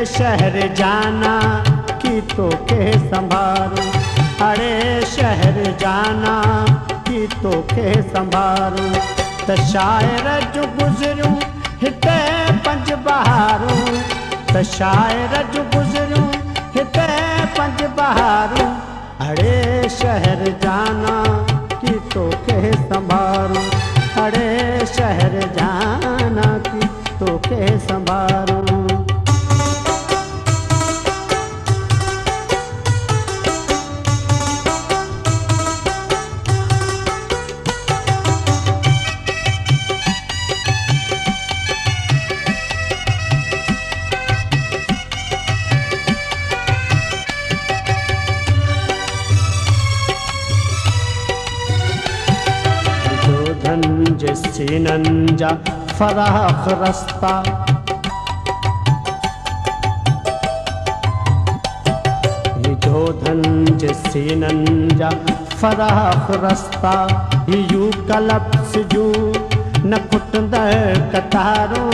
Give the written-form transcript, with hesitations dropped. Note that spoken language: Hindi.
शहर जाना कि तो के संभारूं, अरे शहर जाना कि तो के संभारूं। त शायर जो गुज़रूं हिते पंज बहारूं, त शायर जो गुज़रूं हिते पंज बहारूं। अरे शहर जाना कि तो के संभारूं, अरे शहर जाना कि तो के संभारूं। धन सीनन जा फराख रस्ता, जो धन सीनन जा फराख रस्ता, यू कलप्स जू न कुटंदड़ कतारों,